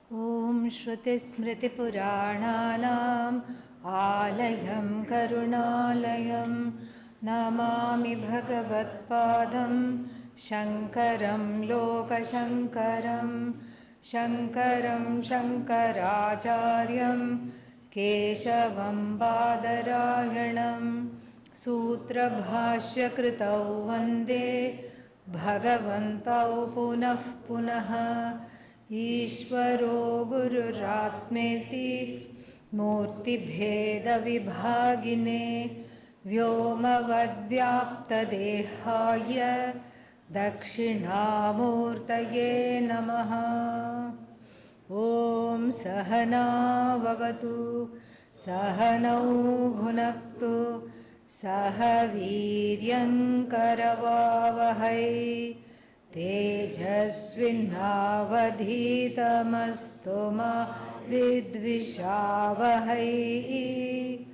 Om Shruti Smriti Purananam Alayam Karunalayam Namami Bhagavad Padam Shankaram Loka Shankaram Shankaram Shankaracharyam Keshavam Badarayanam Sutra Bhashya Kritau Vande Bhagavantau Punah Punaha Ishvaro Gururatmeti Murti Bheda Vibhagine Vyomavadvyapta Dehaya Dakshinamurtaye Namaha Om Sahana Vavatu Sahanau Bhunaktu Sahaviryam Karavavahai Tejasvinavadhitamastu ma vidvishavahai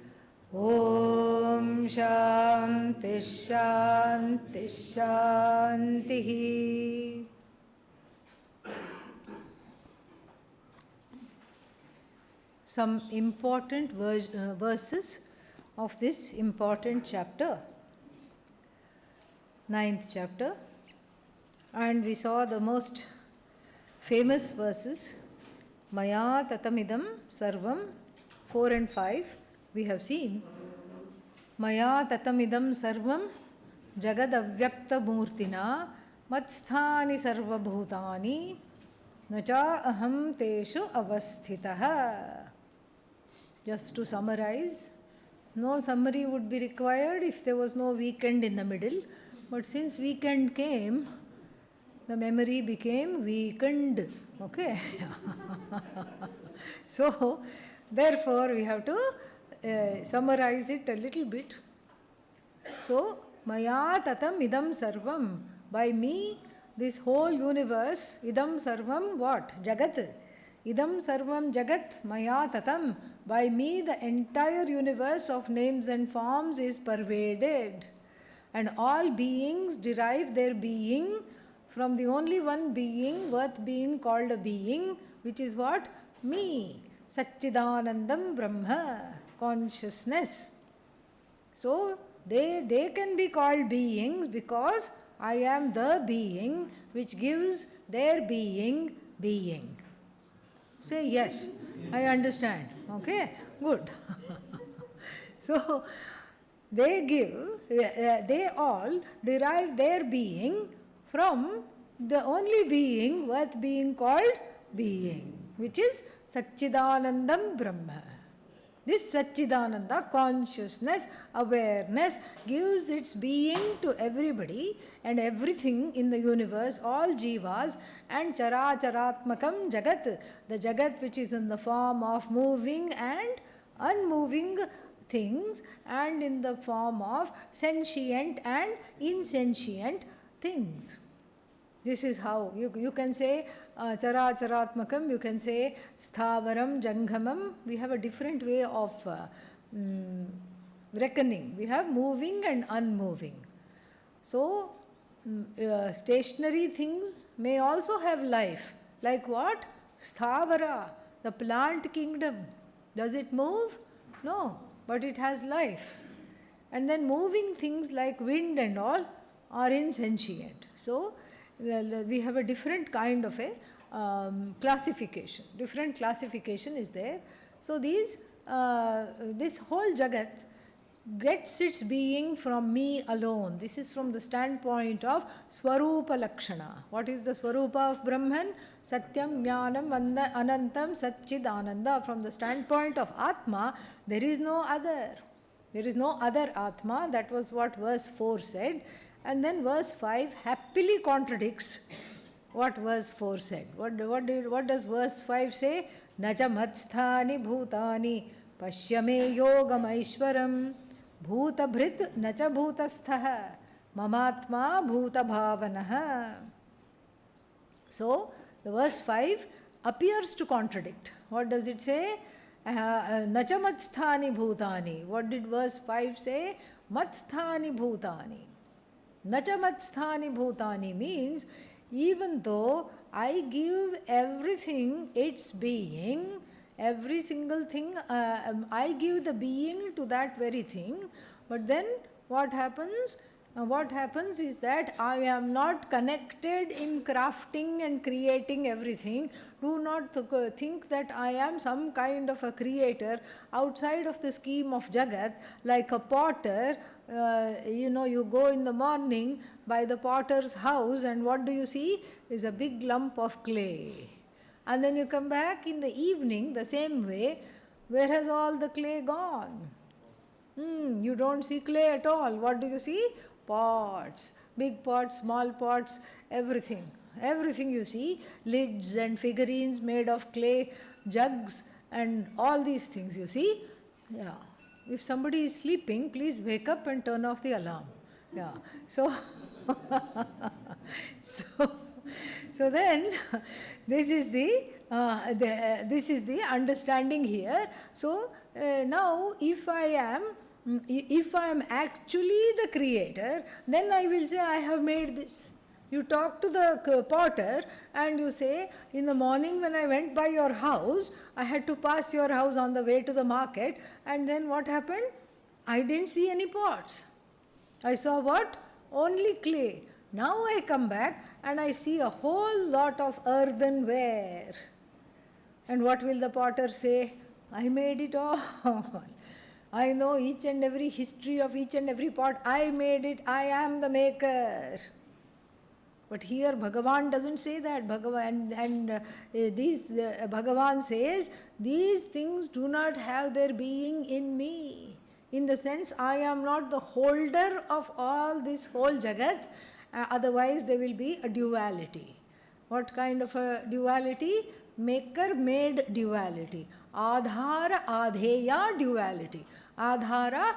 Om Shanti Shanti Shanti. Some important verses of this important chapter, 9th chapter. And we saw the most famous verses, Maya Tatamidam Sarvam, 4 and 5, we have seen. Maya Tatamidam Sarvam Jagadavyakta Murtina Matsthani Sarva Bhutani Nacha Aham Teshu Avasthitaha. Just to summarize, no summary would be required if there was no weekend in the middle, but since weekend came, the memory became weakened. Okay. So, therefore, we have to summarize it a little bit. So, Maya Tatam Idam Sarvam. By me, this whole universe, Idam Sarvam, what? Jagat. Idam Sarvam Jagat Maya Tatam. By me, the entire universe of names and forms is pervaded. And all beings derive their being from the only one being worth being called a being, which is what? Me. Satchidanandam Brahma. Consciousness. So, they can be called beings because I am the being which gives their being being. Say yes, I understand. Okay, good. So, they all derive their being from the only being worth being called being, which is Satchidanandam Brahma. This Satchidananda, consciousness, awareness, gives its being to everybody and everything in the universe, all jivas, and Characharatmakam Jagat, the Jagat which is in the form of moving and unmoving things, and in the form of sentient and insentient things. This is how you can say Characharatmakam, you can say Sthavaram, Janghamam. We have a different way of reckoning. We have moving and unmoving. So, stationary things may also have life. Like what? Sthavara, the plant kingdom. Does it move? No, but it has life. And then moving things like wind and all are insentient. So, we have a different kind of a classification. Different classification is there. So, this whole Jagat gets its being from me alone. This is from the standpoint of Swarupa Lakshana. What is the Swarupa of Brahman? Satyam, Jnanam, Anantam, Satchidananda. From the standpoint of Atma, there is no other. There is no other Atma. That was what verse 4 said. And then verse 5 happily contradicts what verse 4 said. What does verse 5 say? Nacha matsthani bhutani pashyame yogam aishwaram bhuta bhrit nacha bhutastha mamatma bhuta bhavanaha. So, the verse 5 appears to contradict. What does it say? Nachamatstani bhutani. What did verse 5 say? Matsthani bhutani. Nacha matsthani bhutani means even though I give everything its being, every single thing, I give the being to that very thing, but then what happens? What happens is that I am not connected in crafting and creating everything. Do not think that I am some kind of a creator outside of the scheme of Jagat, like a potter. You go in the morning by the potter's house, and what do you see? Is a big lump of clay. And then you come back in the evening the same way. Where has all the clay gone? You don't see clay at all. What do you see? Pots, big pots, small pots, everything. Everything you see, lids and figurines made of clay, jugs and all these things you see. Yeah. If somebody is sleeping, please wake up and turn off the alarm. Yeah. So, so then this is the understanding here. So now if I am actually the creator, then I will say I have made this. You talk to the potter and you say, in the morning when I went by your house, I had to pass your house on the way to the market, and then what happened? I didn't see any pots. I saw what? Only clay. Now I come back and I see a whole lot of earthenware. And what will the potter say? I made it all. I know each and every history of each and every pot. I made it. I am the maker. But here Bhagavan doesn't say that. Bhagavan says, these things do not have their being in me. In the sense, I am not the holder of all this whole Jagat. Otherwise, there will be a duality. What kind of a duality? Maker-made duality. Adhara, adheya duality. Adhara,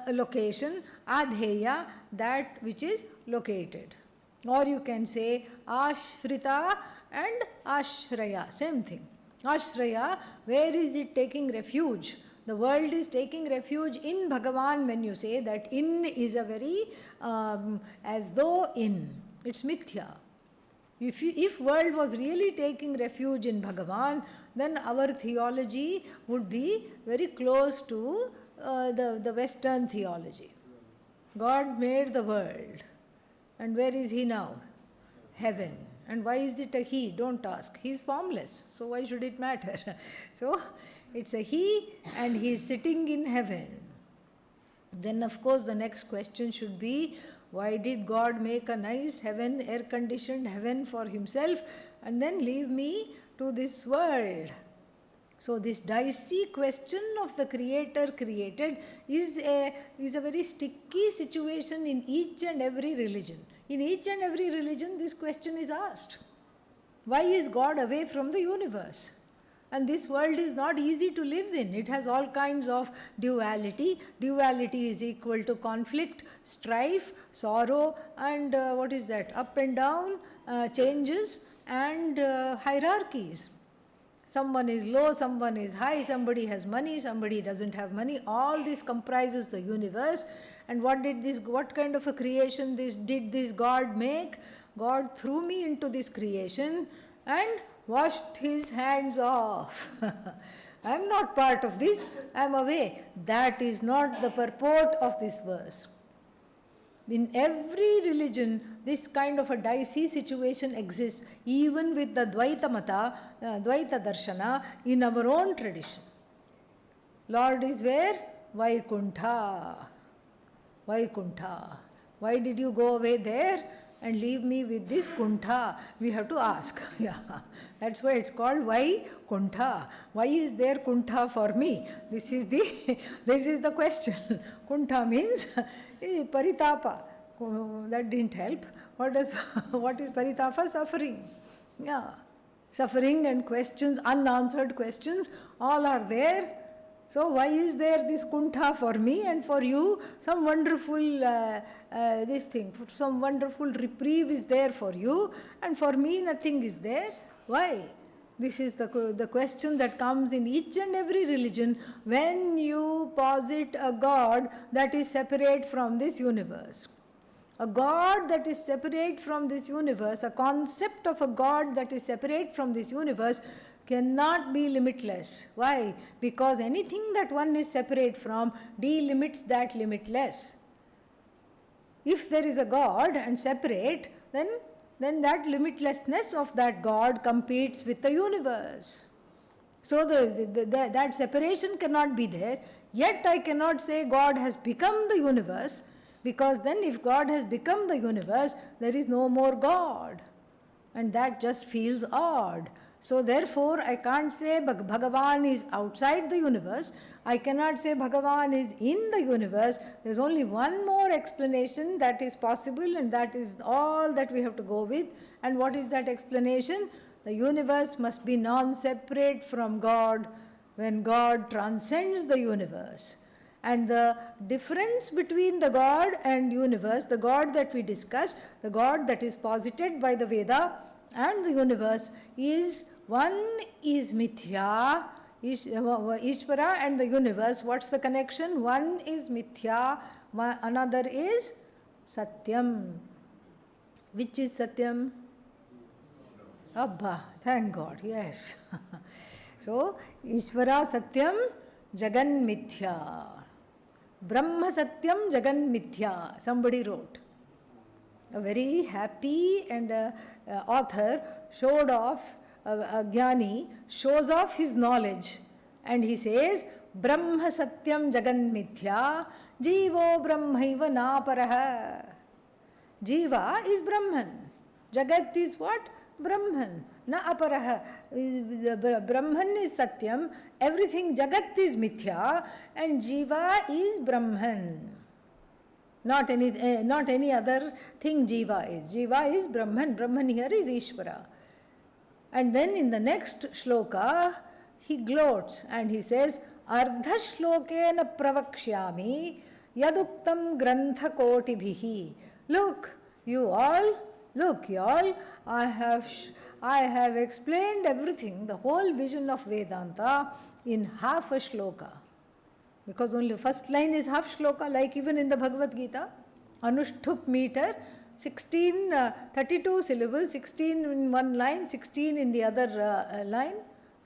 location. Adheya, that which is located. Or you can say ashrita and ashraya, same thing. Ashraya, where is it taking refuge? The world is taking refuge in Bhagavan when you say that in is a very, as though in. It's mithya. If world was really taking refuge in Bhagavan, then our theology would be very close to the Western theology. God made the world. And where is he now? Heaven. And why is it a he? Don't ask. He is formless. So why should it matter? So it's a he and he is sitting in heaven. Then of course the next question should be, why did God make a nice heaven, air-conditioned heaven for himself and then leave me to this world? So this dicey question of the creator created is a very sticky situation in each and every religion. In each and every religion this question is asked. Why is God away from the universe? And this world is not easy to live in. It has all kinds of duality. Duality is equal to conflict, strife, sorrow, and what is that? Up and down, changes and hierarchies. Someone is low, someone is high, somebody has money, somebody doesn't have money. All this comprises the universe. And what kind of a creation did this God make? God threw me into this creation and washed his hands off. I am not part of this, I am away. That is not the purport of this verse. In every religion, this kind of a dicey situation exists, even with the Dvaita Mata, Dvaita Darshana, in our own tradition. Lord is where? Vaikuntha. Vaikuntha. Why did you go away there and leave me with this Kuntha? We have to ask. Yeah. That's why it's called Vaikuntha. Why is there Kuntha for me? This is the question. Kuntha means paritapa. That didn't help. What is paritapa? Suffering. Yeah. Suffering and questions, unanswered questions, all are there. So why is there this Kuntha for me and for you? Some wonderful some wonderful reprieve is there for you, and for me nothing is there. Why? This is the question that comes in each and every religion when you posit a God that is separate from this universe. A God that is separate from this universe, a concept of a God that is separate from this universe cannot be limitless. Why? Because anything that one is separate from delimits that limitless. If there is a God and separate, then that limitlessness of that God competes with the universe. So that separation cannot be there. Yet I cannot say God has become the universe, because then if God has become the universe, there is no more God. And that just feels odd. So therefore I can't say Bhagavan is outside the universe. I cannot say Bhagavan is in the universe. There's only one more explanation that is possible, and that is all that we have to go with. And what is that explanation? The universe must be non-separate from God when God transcends the universe. And the difference between the God and universe, the God that we discussed, the God that is posited by the Veda and the universe, is one is mithya, Ishvara and the universe. What's the connection? One is mithya, another is satyam. Which is satyam? Abba, thank God, yes. So, Ishvara satyam, Jagan mithya. Brahma satyam, Jagan mithya. Somebody wrote. A very happy and author showed off, a jnani shows off his knowledge, and he says, Brahma satyam jagan mithya, jivo brahmaiva naparaha. Jiva is Brahman. Jagat is what? Brahman. Na aparaha. Brahman is satyam, everything Jagat is mithya, and Jiva is Brahman. Not any other thing Jiva is. Jiva is Brahman. Brahman here is Ishvara. And then in the next shloka, he gloats and he says, Ardha shlokena pravakshyami yaduktam grantha kotibhihi. Look, you all, I have explained everything, the whole vision of Vedanta in half a shloka. Because only first line is half shloka, like even in the Bhagavad Gita, Anushtup meter, 32 syllables, 16 in one line, 16 in the other line.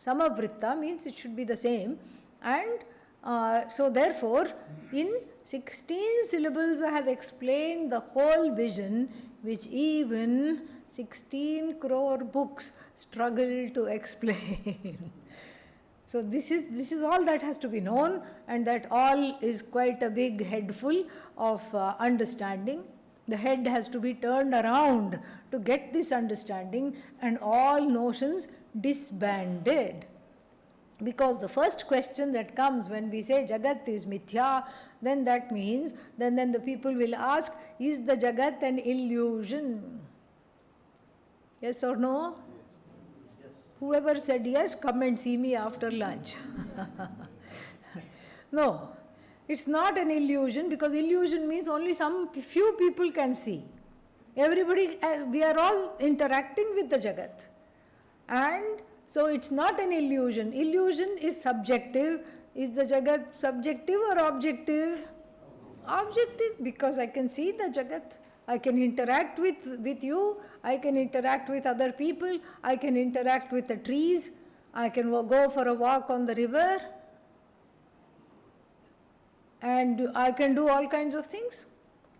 Samavritta means it should be the same. And so therefore, in 16 syllables I have explained the whole vision, which even 16 crore books struggle to explain. So this is all that has to be known, and that all is quite a big head full of understanding. The head has to be turned around to get this understanding, and all notions disbanded. Because the first question that comes when we say Jagat is mithya, then that means, then the people will ask, is the Jagat an illusion? Yes or no? Yes. Whoever said yes, come and see me after lunch. No, it's not an illusion, because illusion means only some few people can see. Everybody, we are all interacting with the Jagat. And so it's not an illusion. Illusion is subjective. Is the Jagat subjective or objective? Objective, because I can see the Jagat. I can interact with you. I can interact with other people. I can interact with the trees. I can go for a walk on the river. And I can do all kinds of things.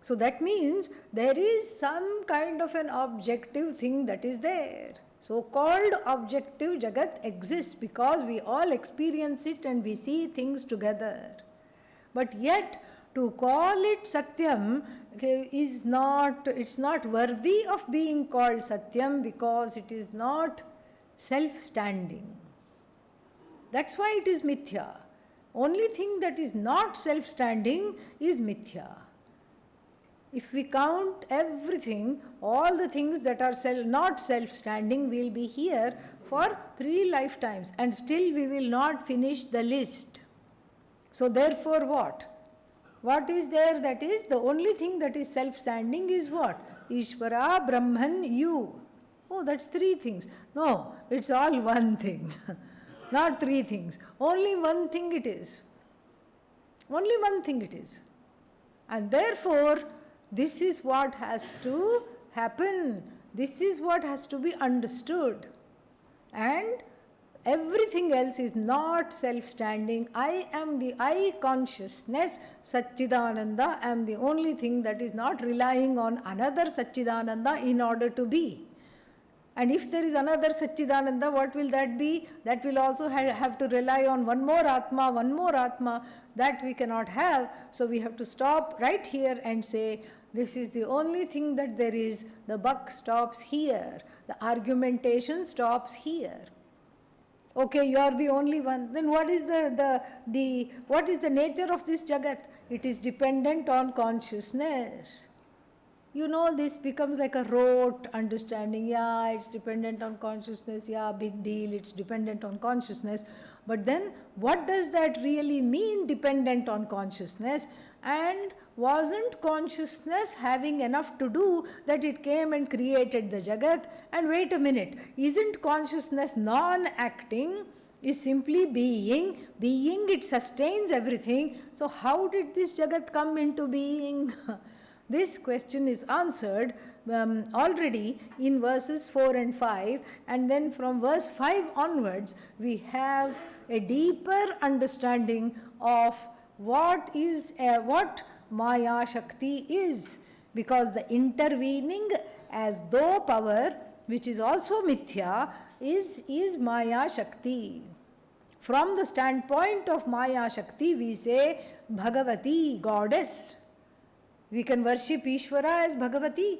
So that means there is some kind of an objective thing that is there. So-called objective Jagat exists because we all experience it and we see things together. But yet, to call it Satyam it's not worthy of being called Satyam, because it is not self-standing. That's why it is Mithya. Only thing that is not self-standing is Mithya. If we count everything, all the things that are not self-standing will be here for 3 lifetimes, and still we will not finish the list. So therefore what? What is there that is? The only thing that is self-standing is what? Ishvara, Brahman, you. Oh, that's three things. No, it's all one thing. Not three things. Only one thing it is. Only one thing it is. And therefore, this is what has to happen. This is what has to be understood. And everything else is not self-standing. I am the I consciousness, Satchidananda. I am the only thing that is not relying on another Satchidananda in order to be. And if there is another Satchidananda, what will that be? That will also have to rely on one more Atma. That we cannot have. So we have to stop right here and say, this is the only thing that there is. The buck stops here. The argumentation stops here. Okay, you are the only one. Then what is what is the nature of this Jagat? It is dependent on consciousness. You know, this becomes like a rote understanding. Yeah, it's dependent on consciousness. Yeah, big deal, it's dependent on consciousness. But then, what does that really mean, dependent on consciousness? And wasn't consciousness having enough to do that it came and created the Jagat? And wait a minute, isn't consciousness non-acting? Is simply being. Being, it sustains everything. So how did this Jagat come into being? This question is answered already in verses 4 and 5, and then from verse 5 onwards we have a deeper understanding of what Maya Shakti is, because the intervening as though power, which is also Mithya, is Maya Shakti. From the standpoint of Maya Shakti, we say Bhagavati, goddess. We can worship Ishvara as Bhagavati.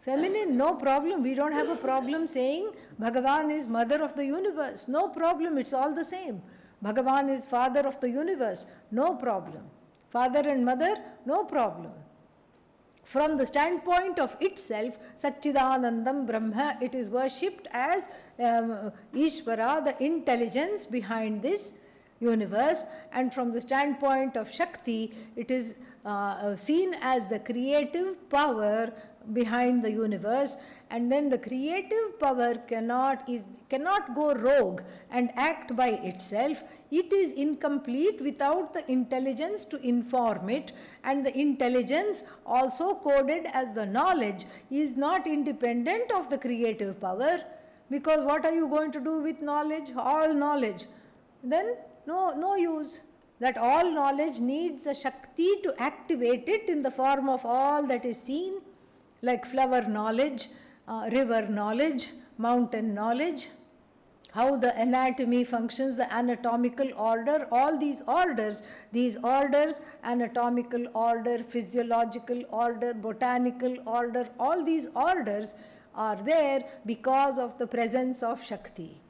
Feminine, no problem. We don't have a problem saying Bhagavan is mother of the universe. No problem, it's all the same. Bhagavan is father of the universe. No problem. Father and mother, no problem. From the standpoint of itself, Satchidanandam Brahma, it is worshipped as Ishvara, the intelligence behind this universe. And from the standpoint of Shakti, it is seen as the creative power behind the universe. And then the creative power cannot go rogue and act by itself. It is incomplete without the intelligence to inform it, and the intelligence, also coded as the knowledge, is not independent of the creative power, because what are you going to do with knowledge? All knowledge. Then no use. That all knowledge needs a Shakti to activate it in the form of all that is seen, like flower knowledge, river knowledge, mountain knowledge, how the anatomy functions, the anatomical order, all these orders, anatomical order, physiological order, botanical order, all these orders are there because of the presence of Shakti.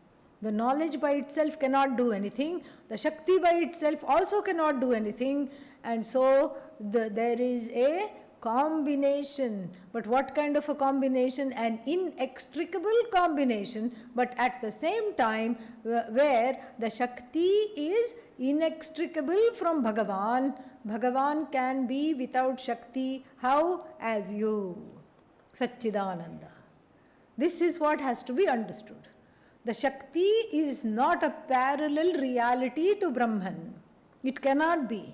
The knowledge by itself cannot do anything. The Shakti by itself also cannot do anything. And so there is a combination. But what kind of a combination? An inextricable combination, but at the same time where the Shakti is inextricable from Bhagavan. Bhagavan can be without Shakti. How? As you, Satchidananda. This is what has to be understood. The Shakti is not a parallel reality to Brahman. It cannot be.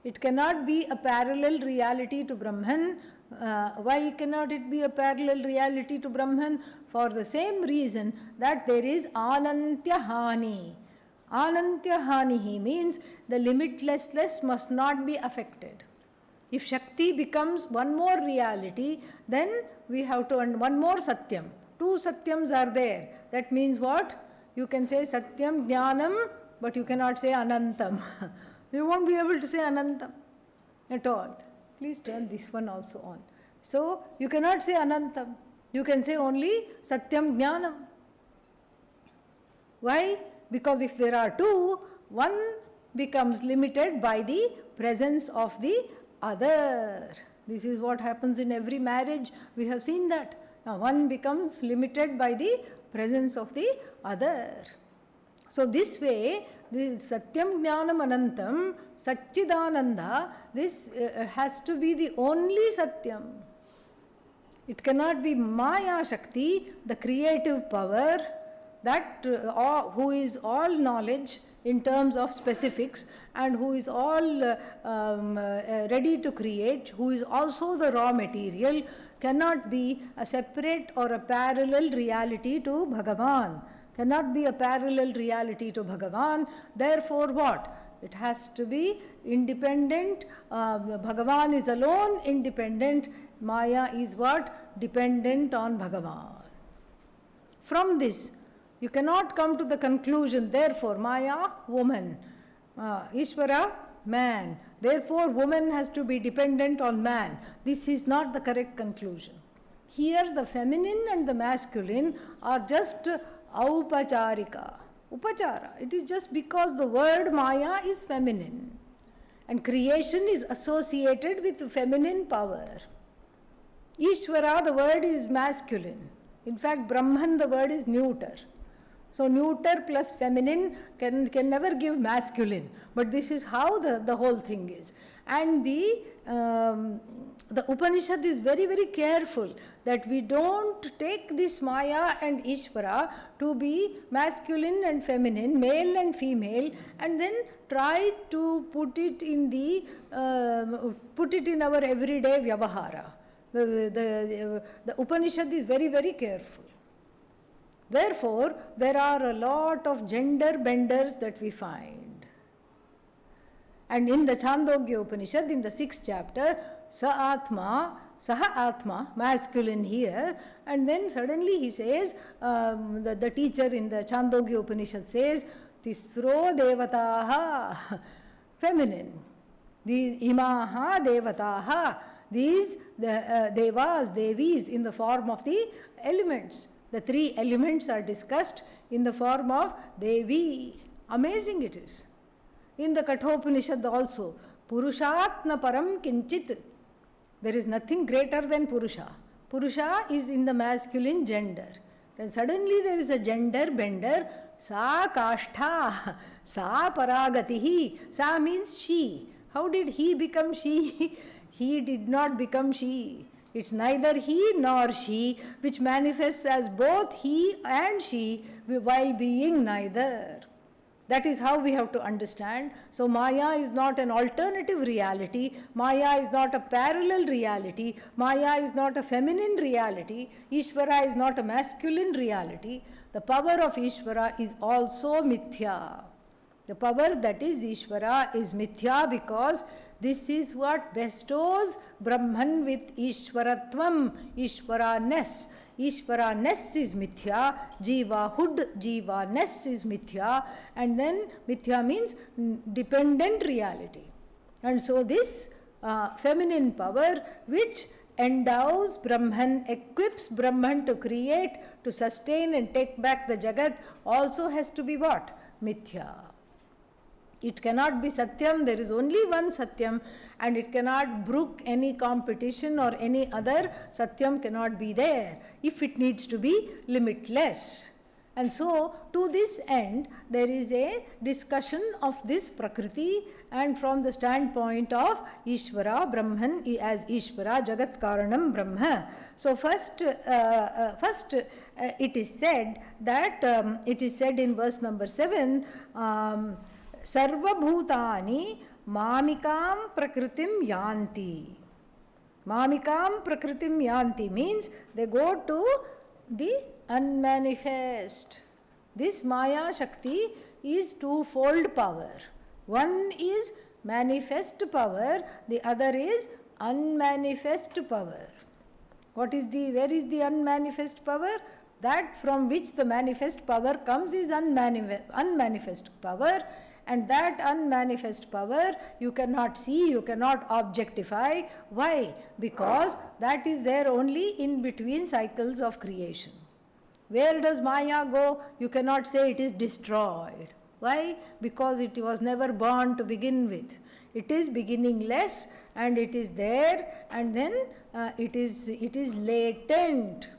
It cannot be a parallel reality to Brahman. Why cannot it be a parallel reality to Brahman? For the same reason that there is Anantyahani. Anantyahani means the limitlessness must not be affected. If Shakti becomes one more reality, then we have to, one more Satyam. Two Satyams are there. That means what? You can say Satyam, Jnanam, but you cannot say Anantam. You won't be able to say Anantam at all. Please turn this one also on. So, you cannot say Anantam. You can say only Satyam, Jnanam. Why? Because if there are two, one becomes limited by the presence of the other. This is what happens in every marriage. We have seen that. Now, one becomes limited by the presence of the other. So, this way, the Satyam Jnanam Anantam, Satchidananda, this has to be the only Satyam. It cannot be Maya Shakti, the creative power, that who is all knowledge in terms of specifics and who is all ready to create, who is also the raw material, cannot be a separate or a parallel reality to Bhagavan. Cannot be a parallel reality to Bhagavan. Therefore what? It has to be independent. Bhagavan is alone independent. Maya is what? Dependent on Bhagavan. From this, you cannot come to the conclusion, therefore, Maya, woman, Ishvara, man. Therefore, woman has to be dependent on man. This is not the correct conclusion. Here, the feminine and the masculine are just aupacharika. Upachara. It is just because the word Maya is feminine. And creation is associated with feminine power. Ishvara, the word is masculine. In fact, Brahman, the word is neuter. So neuter plus feminine can never give masculine. But this is how the whole thing is. And the Upanishad is very, very careful that we don't take this Maya and Ishvara to be masculine and feminine, male and female, and then try to put it in our everyday vyavahara. The Upanishad is very, very careful. Therefore, there are a lot of gender benders that we find. And in the Chandogya Upanishad, in the 6th chapter, Saha Atma, masculine here, and then suddenly he says, the teacher in the Chandogya Upanishad says, Tisro Devataha, feminine. These Imaha Devataha, these Devas, Devis in the form of the elements. The 3 elements are discussed in the form of Devi. Amazing it is. In the Kathopanishad also, Purushatna Param Kinchit. There is nothing greater than Purusha. Purusha is in the masculine gender. Then suddenly there is a gender bender. Sa Kashtha, Sa Paragatihi. Sa means she. How did he become she? He did not become she. It's neither he nor she, which manifests as both he and she while being neither. That is how we have to understand. So Maya is not an alternative reality. Maya is not a parallel reality. Maya is not a feminine reality. Ishvara is not a masculine reality. The power of Ishvara is also mithya. The power that is Ishvara is mithya because this is what bestows Brahman with Ishvaratvam, Ishvaraness. Ishvaraness is mithya, Jivahood, Jivaness is mithya, and then mithya means dependent reality. And so this feminine power which endows Brahman, equips Brahman to create, to sustain and take back the Jagat also has to be what? Mithya. It cannot be Satyam, there is only one Satyam, and it cannot brook any competition or any other. Satyam cannot be there if it needs to be limitless. And so, to this end, there is a discussion of this Prakriti, and from the standpoint of Ishvara, Brahman as Ishvara, Jagat Karanam Brahma. So, first it is said that, it is said in verse number 7, Sarvabhutani mamikam prakritim yanti. Mamikam prakritim yanti means they go to the unmanifest. This Maya Shakti is twofold power. One is manifest power, the other is unmanifest power. Where is the unmanifest power? That from which the manifest power comes is unmanifest power. And that unmanifest power you cannot see, you cannot objectify. Why? Because that is there only in between cycles of creation. Where does Maya go? You cannot say it is destroyed. Why? Because it was never born to begin with. It is beginningless and it is there, and then it is latent.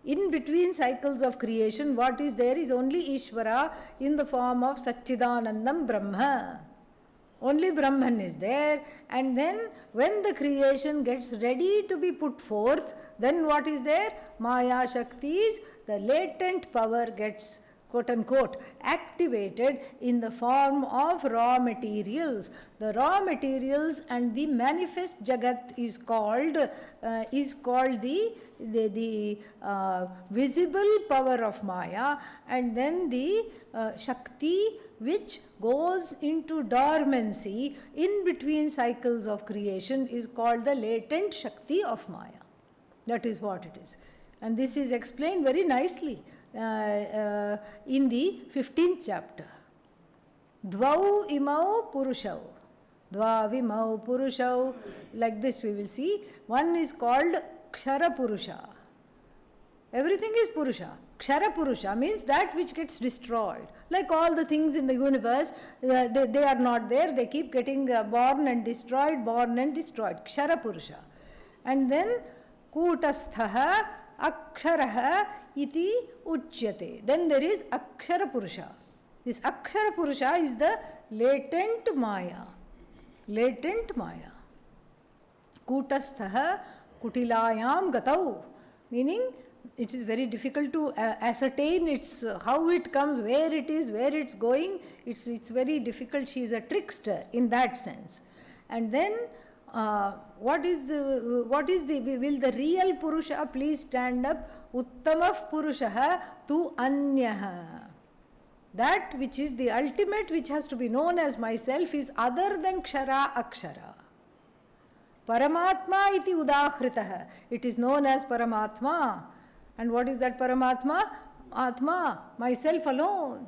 In between cycles of creation, what is there is only Ishvara in the form of Satchidanandam Brahma. Only Brahman is there. And then when the creation gets ready to be put forth, then what is there? Maya Shaktis, the latent power gets quote unquote activated in the form of raw materials. The raw materials and the manifest Jagat is called the visible power of Maya, and then the Shakti which goes into dormancy in between cycles of creation is called the latent Shakti of Maya. That is what it is. And this is explained very nicely in the 15th chapter. Dvau imau purushau. Dvavimau purushau. Like this we will see. One is called Kshara Purusha. Everything is Purusha. Kshara Purusha means that which gets destroyed. Like all the things in the universe, they are not there. They keep getting born and destroyed, born and destroyed. Kshara Purusha. And then Kutasthaha Aksharaha iti uchyate. Then there is Akshara Purusha. This Akshara Purusha is the latent Maya. Latent Maya. Kutasthaha Kutilayam Gatau. Meaning it is very difficult to ascertain its how it comes, where it is, where it's going. It's very difficult. She is a trickster in that sense. And then will the real Purusha please stand up? Uttamah Purushaha tu Anyaha. That which is the ultimate, which has to be known as myself, is other than Kshara Akshara. Paramatma iti udahritah. It is known as Paramatma. And what is that Paramatma? Atma, myself alone.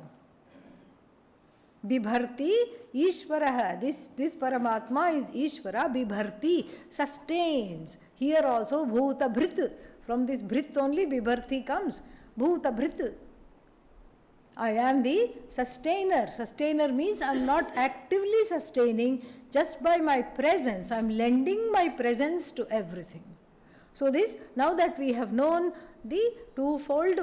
Bibharti Ishvaraha. This Paramatma is Ishvara. Bibharti, sustains. Here also Bhuta Bhrit. From this Bhrit only Bibharti comes. Bhuta Bhrit. I am the sustainer. Sustainer means I am not actively sustaining, just by my presence. I am lending my presence to everything. So this, now that we have known the twofold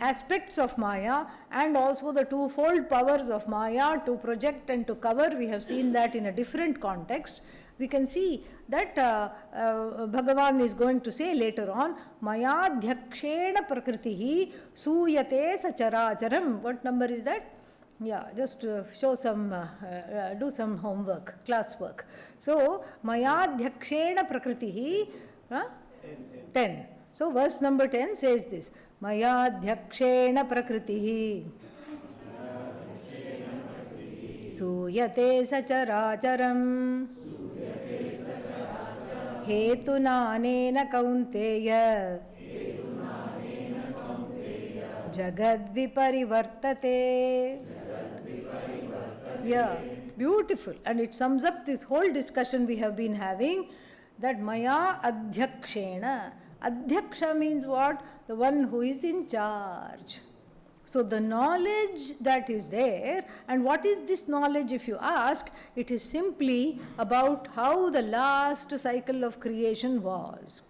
aspects of Maya and also the twofold powers of Maya to project and to cover, we have seen that in a different context. We can see that Bhagavan is going to say later on, Maya Dhyakshena Prakritihi Suyate Sacharacharam. What number is that? Yeah, just show some, do some homework, classwork. So, Maya Dhyakshena Prakritihi 10. So, verse number 10 says this, Maya Dhyakshena Prakritihi Suyate Sacharacharam Hetunanena Kaunteya Jagad Viparivartate. Yeah, beautiful. And it sums up this whole discussion we have been having, that Maya Adhyakshena. Adhyaksha means what? The one who is in charge. So the knowledge that is there, and what is this knowledge if you ask? It is simply about how the last cycle of creation was.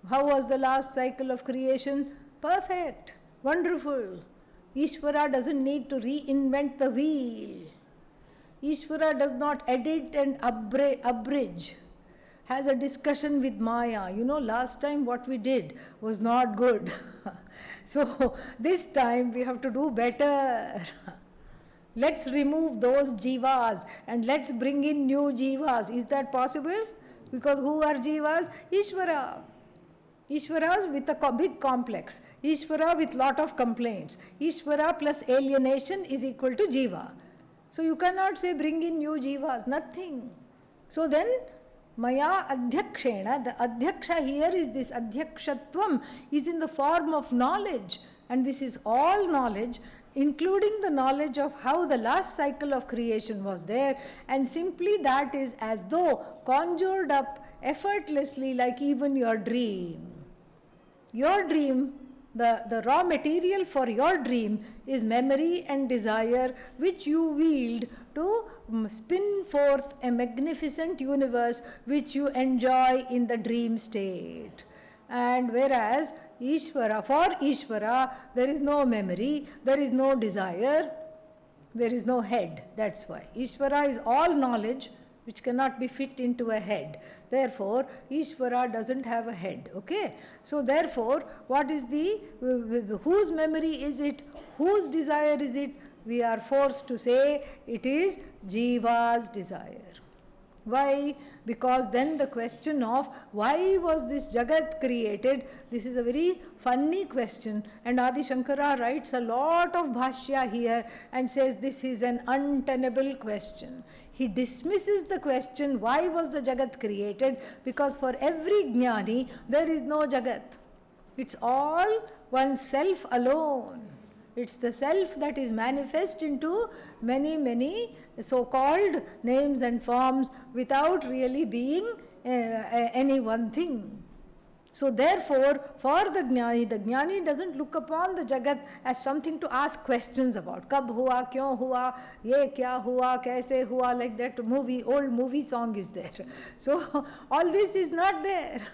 How was the last cycle of creation? Perfect, wonderful. Ishvara doesn't need to reinvent the wheel. Ishvara does not edit and abridge. Has a discussion with Maya. You know, last time what we did was not good. So this time we have to do better. Let's remove those jivas and let's bring in new jivas. Is that possible? Because who are jivas? Ishvara. Ishvaras with a big complex. Ishvara with lot of complaints. Ishvara plus alienation is equal to jiva. So you cannot say bring in new jivas. Nothing. So then Maya Adhyakshena, the Adhyaksha here is this Adhyakshatvam, is in the form of knowledge. And this is all knowledge, including the knowledge of how the last cycle of creation was there. And simply that is as though conjured up effortlessly, like even your dream. Your dream, the raw material for your dream is memory and desire, which you wield to spin forth a magnificent universe which you enjoy in the dream state. And whereas Ishvara, for Ishvara, there is no memory, there is no desire, There is no head, that's why. Ishvara is all knowledge which cannot be fit into a head. Therefore, Ishvara doesn't have a head, okay? So therefore, what is whose memory is it? Whose desire is it? We are forced to say it is Jiva's desire. Why? Because then the question of why was this Jagat created, this is a very funny question, and Adi Shankara writes a lot of bhashya here and says this is an untenable question. He dismisses the question why was the Jagat created, because for every jnani there is no Jagat. It's all oneself alone. It's the self that is manifest into many, many so-called names and forms without really being any one thing. So therefore, for the jnani doesn't look upon the Jagat as something to ask questions about. Kab hua, kyon hua, ye kya hua, kaise hua, like that old movie song is there. So all this is not there.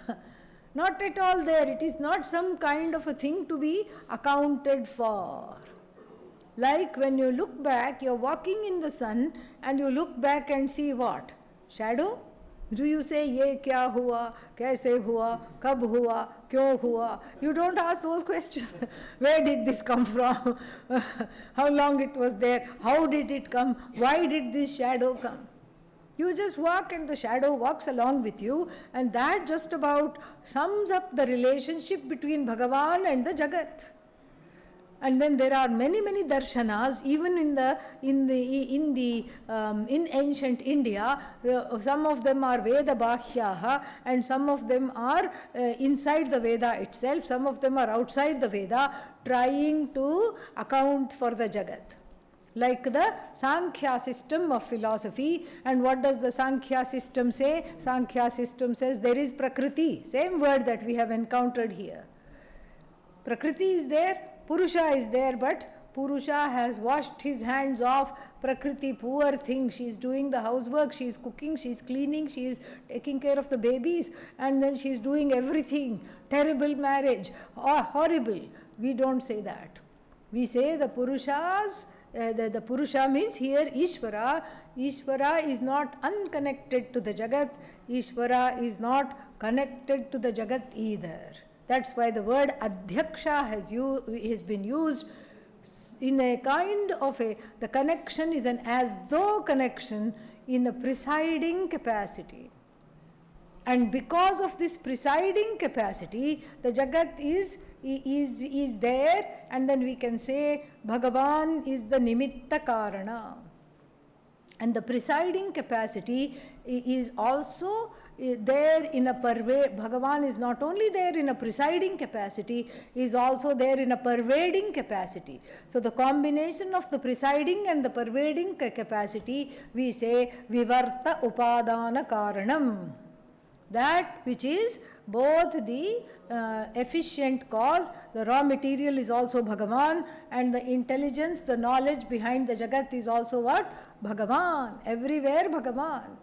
Not at all there. It is not some kind of a thing to be accounted for. Like when you look back, you're walking in the sun and you look back and see what? Shadow? Do you say, ye kya hua, kaise hua, kab hua, kyon hua? You don't ask those questions. Where did this come from? How long it was there? How did it come? Why did this shadow come? You just walk and the shadow walks along with you, and that just about sums up the relationship between Bhagavan and the Jagat. And then there are many, many darshanas, even in ancient India. Some of them are Veda Bhashyaha, and some of them are inside the Veda itself. Some of them are outside the Veda, trying to account for the Jagat. Like the Sankhya system of philosophy. And what does the Sankhya system say? Sankhya system says there is Prakriti, same word that we have encountered here. Prakriti is there, Purusha is there, but Purusha has washed his hands off Prakriti, poor thing. She is doing the housework, she is cooking, she is cleaning, she is taking care of the babies, and then she is doing everything. Terrible marriage, horrible. We don't say that. We say the Purushas. The Purusha means here Ishvara. Ishvara is not unconnected to the Jagat. Ishvara is not connected to the Jagat either. That's why the word Adhyaksha has been used in a kind of the connection is an as though connection in a presiding capacity. And because of this presiding capacity, the Jagat is there, and then we can say Bhagavan is the Nimitta Karana. And the presiding capacity is also there in a Bhagavan is not only there in a presiding capacity, is also there in a pervading capacity. So the combination of the presiding and the pervading capacity, we say Vivarta Upadana Karanam. That which is both the efficient cause, the raw material is also Bhagavan, and the intelligence, the knowledge behind the Jagat is also what? Bhagavan. Everywhere Bhagavan.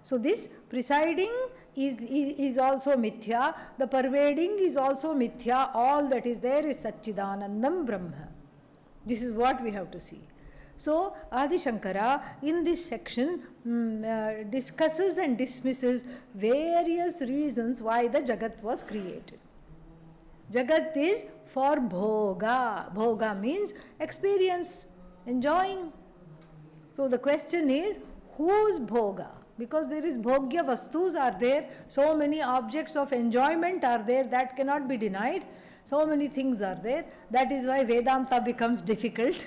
So this presiding is also Mithya, the pervading is also Mithya, all that is there is Satchidanandam Brahma. This is what we have to see. So Adi Shankara in this section discusses and dismisses various reasons why the Jagat was created. Jagat is for bhoga. Bhoga means experience, enjoying. So the question is, whose bhoga? Because there is bhogya vastus are there, so many objects of enjoyment are there, that cannot be denied. So many things are there. That is why Vedanta becomes difficult.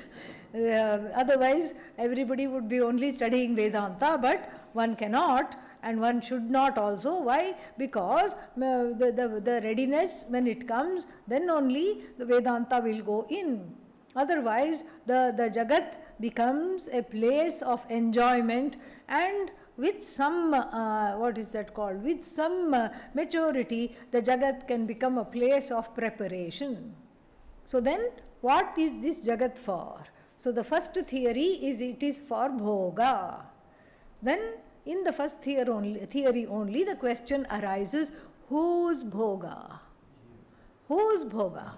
Otherwise, everybody would be only studying Vedanta, but one cannot and one should not also. Why? Because the readiness, when it comes, then only the Vedanta will go in. Otherwise, the Jagat becomes a place of enjoyment, and with some, with some maturity, the Jagat can become a place of preparation. So then, what is this Jagat for? So the first theory is it is for bhoga. Then in the first theory only the question arises, whose bhoga? Whose bhoga?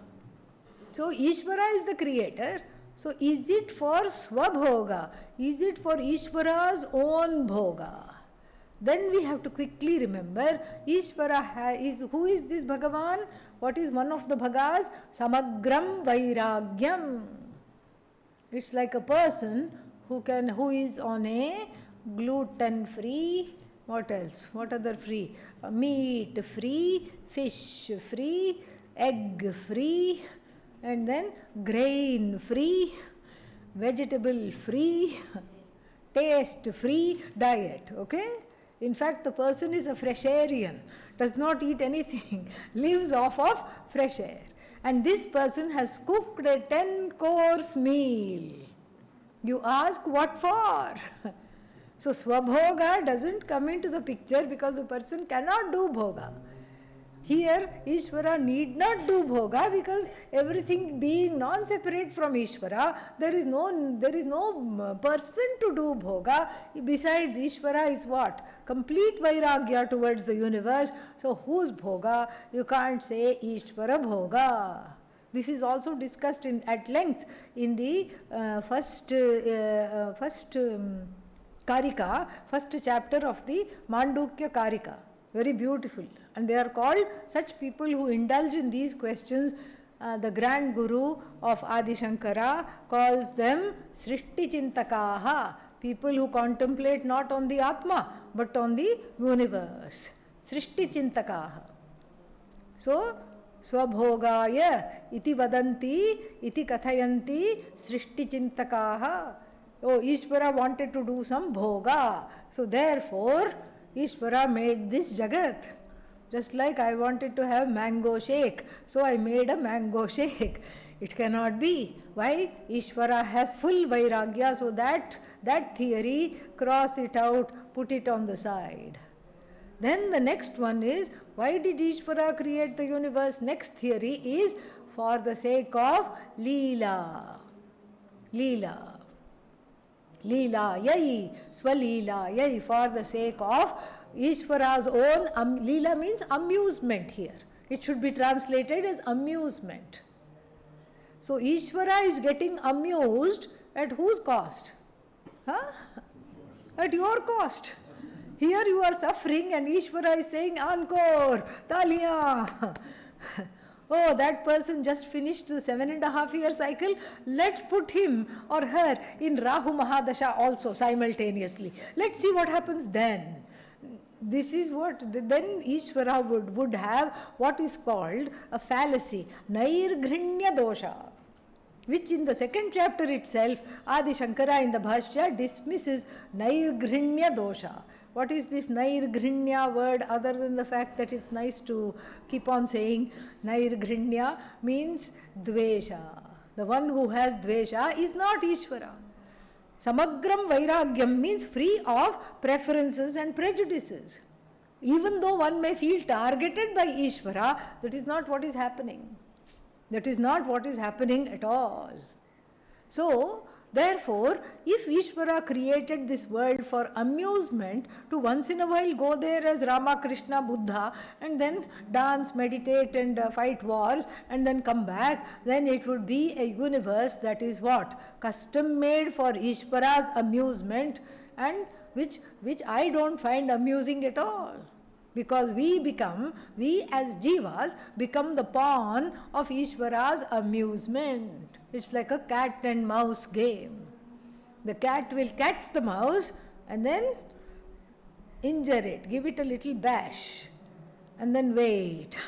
So Ishvara is the creator, So is it for Swabhoga? Is it for Ishvara's own Bhoga? Then we have to quickly remember, Ishvara is, who is this Bhagavan? What is one of the Bhagas? Samagram Vairagyam. It's like a person who is on a gluten free, what else? What other free? Meat free, fish free, egg free, and then grain free, vegetable free, taste free diet. Okay? In fact, the person is a fresharian, does not eat anything, lives off of fresh air. And this person has cooked a 10-course meal. You ask, what for? So Swabhoga doesn't come into the picture because the person cannot do Bhoga. Here, Ishvara need not do Bhoga because everything being non-separate from Ishvara, there is no person to do Bhoga. Besides, Ishvara is what? Complete Vairagya towards the universe. So whose Bhoga? You can't say Ishvara Bhoga. This is also discussed at length in the first Karika, first chapter of the Mandukya Karika. Very beautiful. And they are called, such people who indulge in these questions, the grand guru of Adi Shankara calls them Srishti Chintakaha, people who contemplate not on the Atma but on the universe. Srishti Chintakaha. So, Swabhogaya iti vadanti iti kathayanti Srishti Chintakaha. Oh, Ishvara wanted to do some bhoga. So therefore, Ishvara made this Jagat. Just like I wanted to have mango shake, so I made a mango shake. It cannot be. Why? Ishvara has full Vairagya, so that theory, cross it out, put it on the side. Then the next one is, why did Ishvara create the universe? Next theory is for the sake of Leela. Leela. Leela yai, Swaleela yai, for the sake of Ishvara's own, Leela means amusement here. It should be translated as amusement. So Ishvara is getting amused at whose cost? Huh? At your cost. Here you are suffering and Ishvara is saying, encore, taliyan. Oh, that person just finished the 7.5-year cycle. Let's put him or her in Rahu Mahadasha also simultaneously. Let's see what happens then. This is what, then Ishvara would have what is called a fallacy, Nairghrinya dosha, which in the second chapter itself, Adi Shankara in the Bhashya dismisses Nairghrinya dosha. What is this Nairghrinya word other than the fact that it's nice to keep on saying? Nairghrinya means Dvesha. The one who has Dvesha is not Ishvara. Samagram Vairagyam means free of preferences and prejudices. Even though one may feel targeted by Ishvara, that is not what is happening. That is not what is happening at all. So, therefore, if Ishvara created this world for amusement, to once in a while go there as Rama, Krishna, Buddha, and then dance, meditate and fight wars, and then come back, then it would be a universe that is what? Custom made for Ishvara's amusement, and which I don't find amusing at all. Because we as jivas become the pawn of Ishvara's amusement. It's like a cat and mouse game. The cat will catch the mouse and then injure it, give it a little bash, and then wait.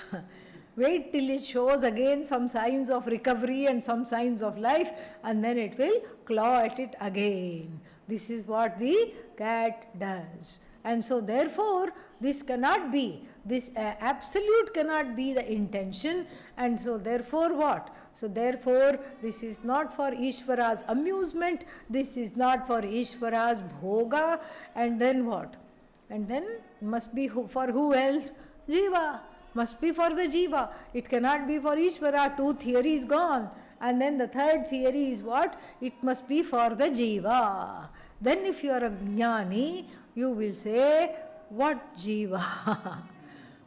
Wait till it shows again some signs of recovery and some signs of life, and then it will claw at it again. This is what the cat does. And so therefore, this cannot be, this absolute cannot be the intention, and so therefore what? So therefore, this is not for Ishvara's amusement, this is not for Ishvara's bhoga, and then what? And then must be for who else? Jiva. Must be for the jiva. It cannot be for Ishvara. 2 theories gone. And then the 3rd theory is what? It must be for the jiva. Then if you are a jnani, you will say, what jiva?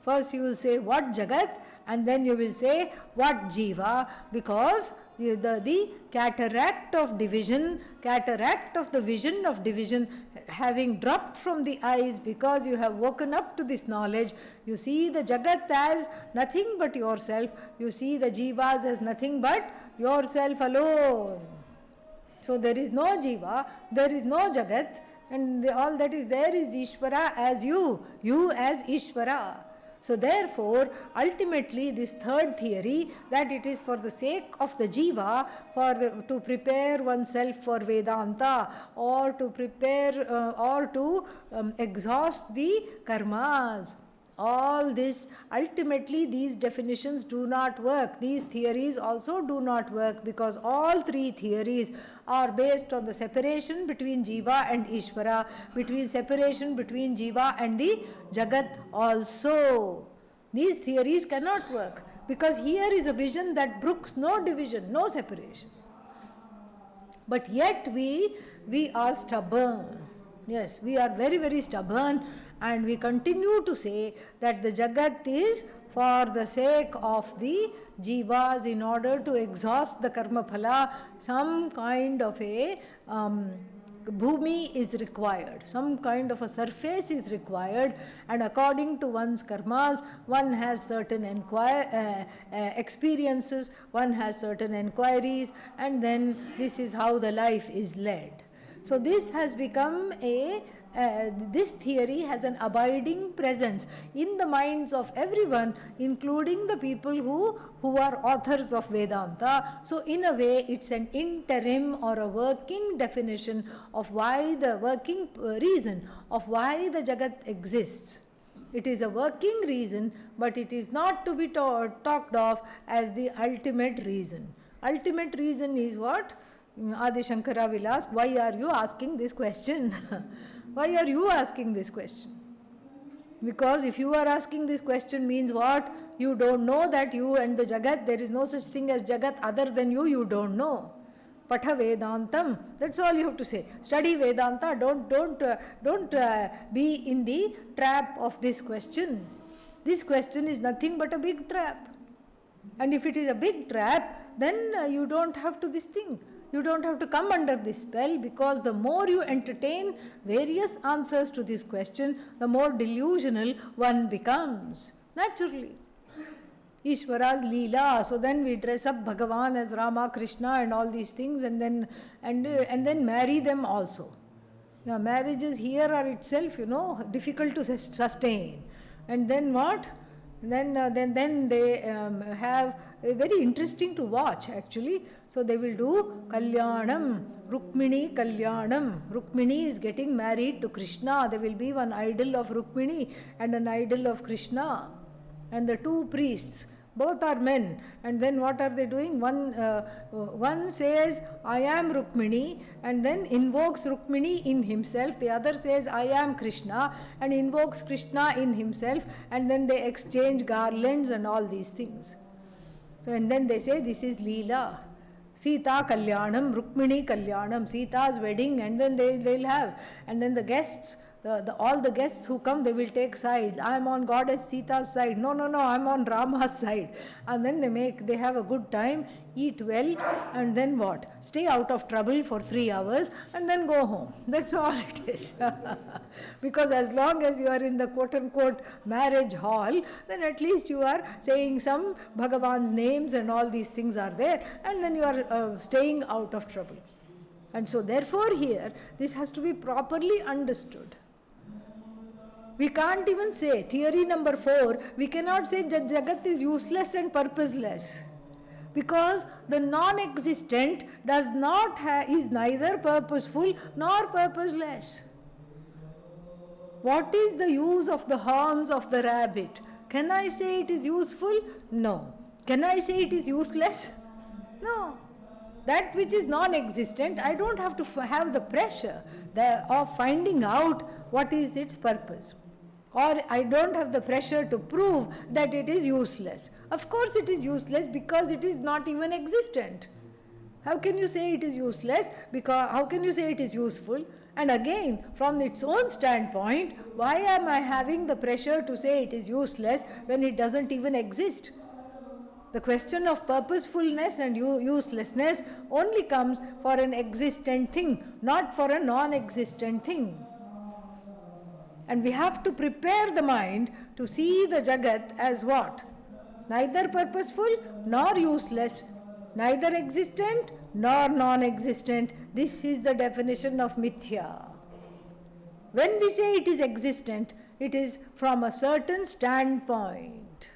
First you will say, what jagat? And then you will say, what jiva? Because the cataract of division, cataract of the vision of division having dropped from the eyes because you have woken up to this knowledge. You see the Jagat as nothing but yourself. You see the Jivas as nothing but yourself alone. So there is no Jiva, there is no Jagat, and all that is there is Ishvara as you as Ishvara. So therefore, ultimately this third theory, that it is for the sake of the Jiva, to prepare oneself for Vedanta, or to prepare or to exhaust the karmas. All this, ultimately these definitions do not work. These theories also do not work, because all three theories are based on the separation between Jiva and Ishvara, between separation between Jiva and the Jagat also. These theories cannot work, because here is a vision that brooks no division, no separation. But yet we are stubborn. Yes, we are very, very stubborn. And we continue to say that the Jagat is for the sake of the Jivas, in order to exhaust the karma phala. Some kind of a bhumi is required, some kind of a surface is required, and according to one's karmas, one has certain experiences, one has certain enquiries, and then this is how the life is led. So this has become this theory has an abiding presence in the minds of everyone, including the people who are authors of Vedanta. So in a way, it's an interim or a working definition of why the working reason of why the Jagat exists. It is a working reason, but it is not to be talked of as the ultimate reason. Ultimate reason is what? Adi Shankara will ask, why are you asking this question? Why are you asking this question? Because if you are asking this question means what? You don't know that you and the Jagat, there is no such thing as Jagat other than you don't know. Patha Vedantam, that's all you have to say. Study Vedanta, don't be in the trap of this question. This question is nothing but a big trap. And if it is a big trap, then you don't have to this thing. You don't have to come under this spell, because the more you entertain various answers to this question, the more delusional one becomes, naturally. Ishvara's Leela, so then we dress up Bhagavan as Rama, Krishna and all these things, and then marry them also. Yeah, marriages here are itself, difficult to sustain. And then what? Then they have very interesting to watch actually. So they will do Kalyanam, Rukmini Kalyanam. Rukmini is getting married to Krishna. There will be one idol of Rukmini and an idol of Krishna. And the two priests, both are men. And then what are they doing? One says, I am Rukmini, and then invokes Rukmini in himself. The other says, I am Krishna, and invokes Krishna in himself. And then they exchange garlands and all these things. So, and then they say, this is Leela. Sita Kalyanam, Rukmini Kalyanam, Sita's wedding, and then they'll have. And then the guests, all the guests who come, they will take sides. I am on Goddess Sita's side. No, I am on Rama's side. And then they have a good time, eat well, and then what? Stay out of trouble for 3 hours and then go home. That's all it is. Because as long as you are in the quote-unquote marriage hall, then at least you are saying some Bhagavan's names and all these things are there, and then you are staying out of trouble. And so therefore here, this has to be properly understood. We can't even say, theory number 4, we cannot say that Jagat is useless and purposeless. Because the non-existent is neither purposeful nor purposeless. What is the use of the horns of the rabbit? Can I say it is useful? No. Can I say it is useless? No. That which is non-existent, I don't have to have the pressure of finding out what is its purpose. Or I don't have the pressure to prove that it is useless. Of course it is useless because it is not even existent. How can you say it is useless? Because how can you say it is useful? And again, from its own standpoint, why am I having the pressure to say it is useless when it doesn't even exist? the question of purposefulness and uselessness only comes for an existent thing, not for a non-existent thing. And we have to prepare the mind to see the Jagat as what? Neither purposeful nor useless, neither existent nor non-existent. This is the definition of mithya. When we say it is existent, it is from a certain standpoint.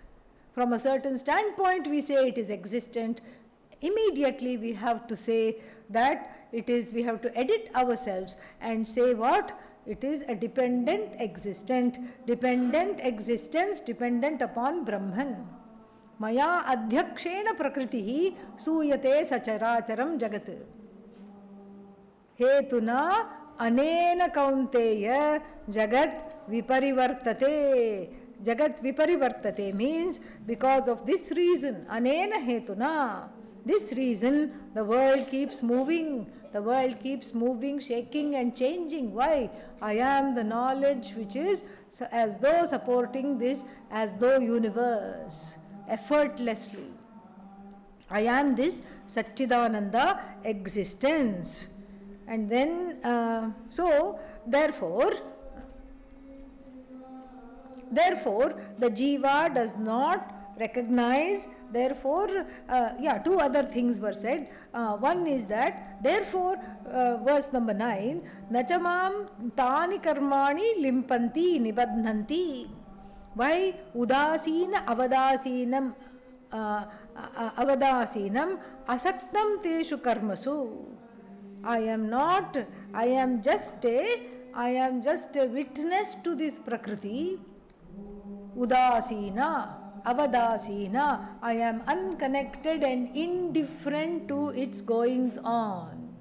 From a certain standpoint we say it is existent. Immediately we have to say that it is, we have to edit ourselves and say what? It is a dependent existence dependent upon Brahman. Maya adhyakshena prakritihi suyate sacharacharam jagat. Hetuna anena kaunteya jagat viparivartate. Jagat viparivartate means because of this reason, anena hetuna, this reason the world keeps moving. The world keeps moving, shaking and changing. Why? I am the knowledge which is as though supporting this as though universe, effortlessly. I am this Satchidananda existence. And then, therefore, the jiva does not recognize, therefore, two other things were said. One is that, therefore, verse number 9, nachamam tani karmani limpanti nibadhanti. Why? Udasina avadasinam asaktam teshu karmasu. I am just a witness to this prakriti. Udasina, avadasina, I am unconnected and indifferent to its goings on.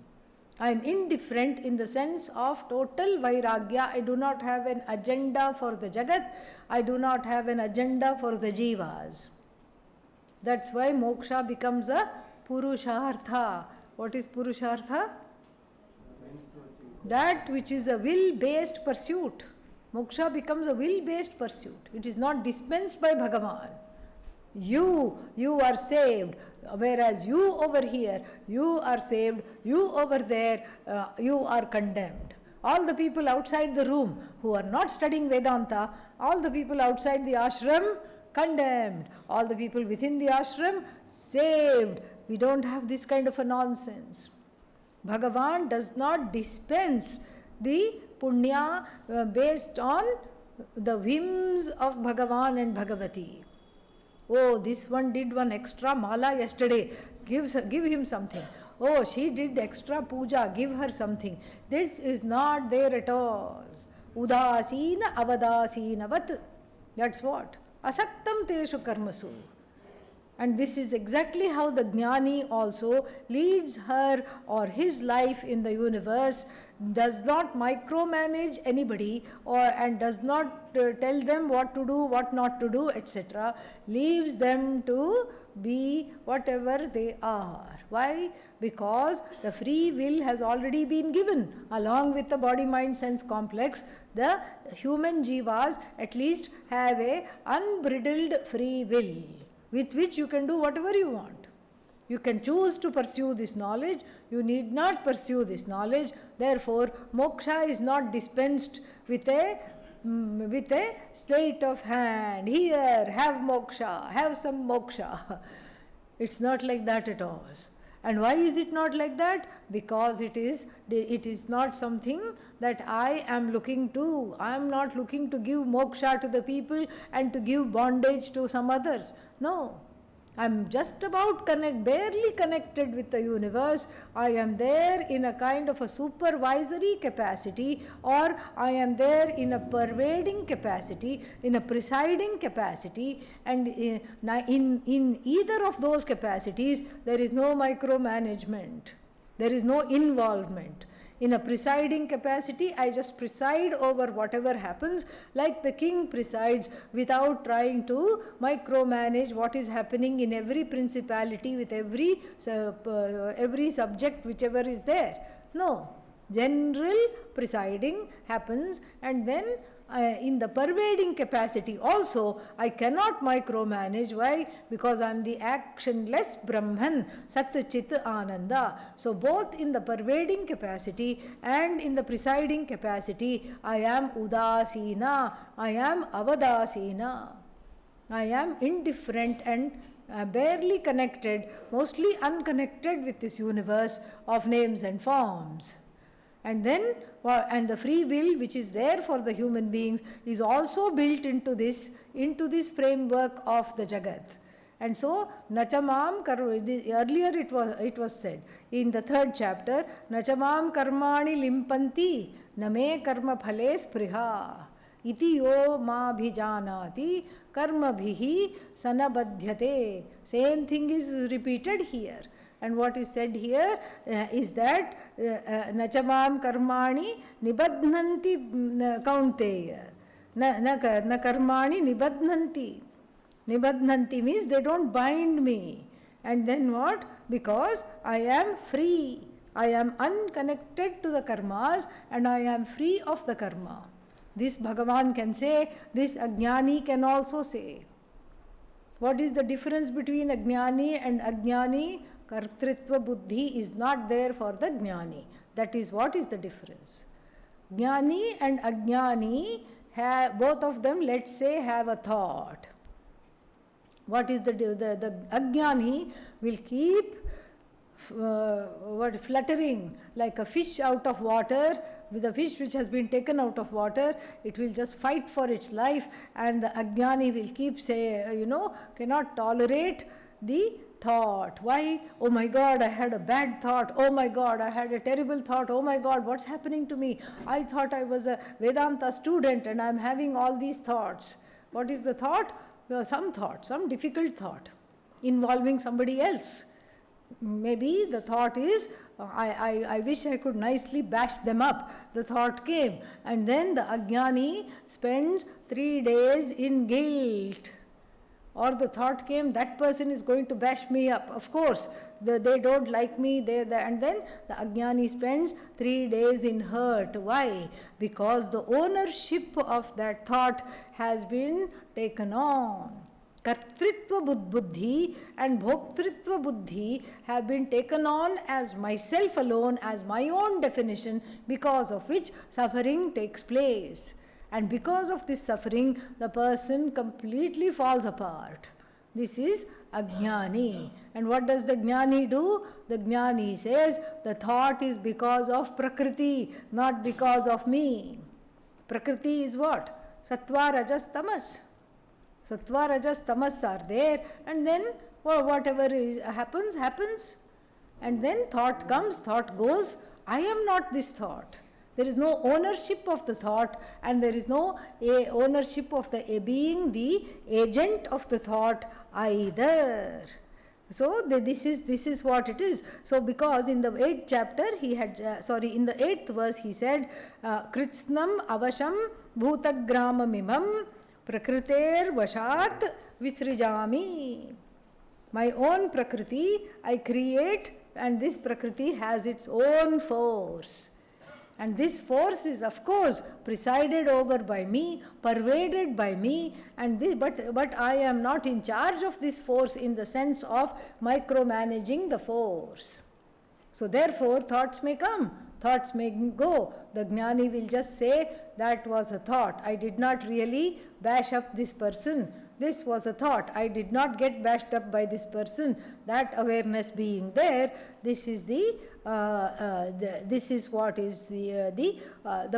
I am indifferent in the sense of total vairagya. I do not have an agenda for the jagat. I do not have an agenda for the jivas. That's why moksha becomes a purushartha. What is purushartha? That which is a will-based pursuit. Moksha becomes a will-based pursuit. It is not dispensed by Bhagavan. You are saved, whereas you over here, you are saved, you over there, you are condemned. All the people outside the room who are not studying Vedanta, all the people outside the ashram, condemned. All the people within the ashram, saved. We don't have this kind of a nonsense. Bhagavan does not dispense the punya based on the whims of Bhagavan and Bhagavati. Oh, this one did one extra mala yesterday, give him something. Oh, she did extra puja, give her something. This is not there at all. Udasina avadasinavat. That's what? Asaktam teshu karmasu. And this is exactly how the Jnani also leads her or his life in the universe, does not micromanage anybody and does not tell them what to do, what not to do, etc. Leaves them to be whatever they are. Why? Because the free will has already been given. Along with the body, mind, sense complex, the human jivas at least have a unbridled free will, with which you can do whatever you want. You can choose to pursue this knowledge, you need not pursue this knowledge. Therefore, moksha is not dispensed with a sleight of hand. Here, have moksha, have some moksha. It's not like that at all. And why is it not like that? Because it is not something that I am looking to. I am not looking to give moksha to the people and to give bondage to some others. No. I am just about barely connected with the universe. I am there in a kind of a supervisory capacity, or I am there in a pervading capacity, in a presiding capacity, and in either of those capacities there is no micromanagement, there is no involvement. In a presiding capacity, I just preside over whatever happens, like the king presides, without trying to micromanage what is happening in every principality with every subject whichever is there. No. General presiding happens, and then in the pervading capacity also, I cannot micromanage. Why? Because I am the actionless Brahman, Sat Chit Ananda. So both in the pervading capacity and in the presiding capacity, I am Udasina, I am Avadasina. I am indifferent and barely connected, mostly unconnected with this universe of names and forms. And then, and the free will which is there for the human beings is also built into this framework of the Jagat. And so, Nachamam earlier it was said in the 3rd chapter, Nachamam karmani limpanti name karma phale spriha iti yo ma bhijanati karma bhihi sanabadhyate. Same thing is repeated here. And what is said here is that Nachamam karmani nibadhnanti kaunteya. Na karmani nibadhnanti. Nibadhnanti means they don't bind me. And then what? Because I am free. I am unconnected to the karmas and I am free of the karma. This Bhagavan can say, this Ajnani can also say. What is the difference between Ajnani and Ajnani? Kartritva buddhi is not there for the Jnani. That is what is the difference. Jnani and Ajnani, both of them, let's say, have a thought. What is the Ajnani will keep fluttering like a fish out of water. With a fish which has been taken out of water, it will just fight for its life, and the Ajnani will keep cannot tolerate the thought. Why? Oh my God, I had a bad thought. Oh my God, I had a terrible thought. Oh my God, what's happening to me? I thought I was a Vedanta student and I'm having all these thoughts. What is the thought? Some difficult thought involving somebody else. Maybe the thought is, I wish I could nicely bash them up. The thought came, and then the Ajnani spends 3 days in guilt. Or the thought came, that person is going to bash me up. Of course, they don't like me, and then the Ajnani spends 3 days in hurt. Why? Because the ownership of that thought has been taken on. Kartritva buddhi and bhoktritva buddhi have been taken on as myself alone, as my own definition, because of which suffering takes place. And because of this suffering, the person completely falls apart. This is Ajnani. And what does the Jnani do? The Jnani says, the thought is because of Prakriti, not because of me. Prakriti is what? Sattva, Rajas, Tamas. Sattva, Rajas, Tamas are there, and then whatever happens, happens. And then thought comes, thought goes. I am not this thought. There is no ownership of the thought, and there is no ownership of the being the agent of the thought either. So this is what it is. So because in the 8th chapter he had, in the 8th verse he said, Kritsnam avasham bhutagramamimam prakriter vashat visrijami. My own prakriti I create, and this prakriti has its own force. And this force is, of course, presided over by me, pervaded by me, and this, but I am not in charge of this force in the sense of micromanaging the force. So therefore, thoughts may come, thoughts may go. The Jnani will just say, that was a thought. I did not really bash up this person. This was a thought. I did not get bashed up by this person. That awareness being there, this is this is what is the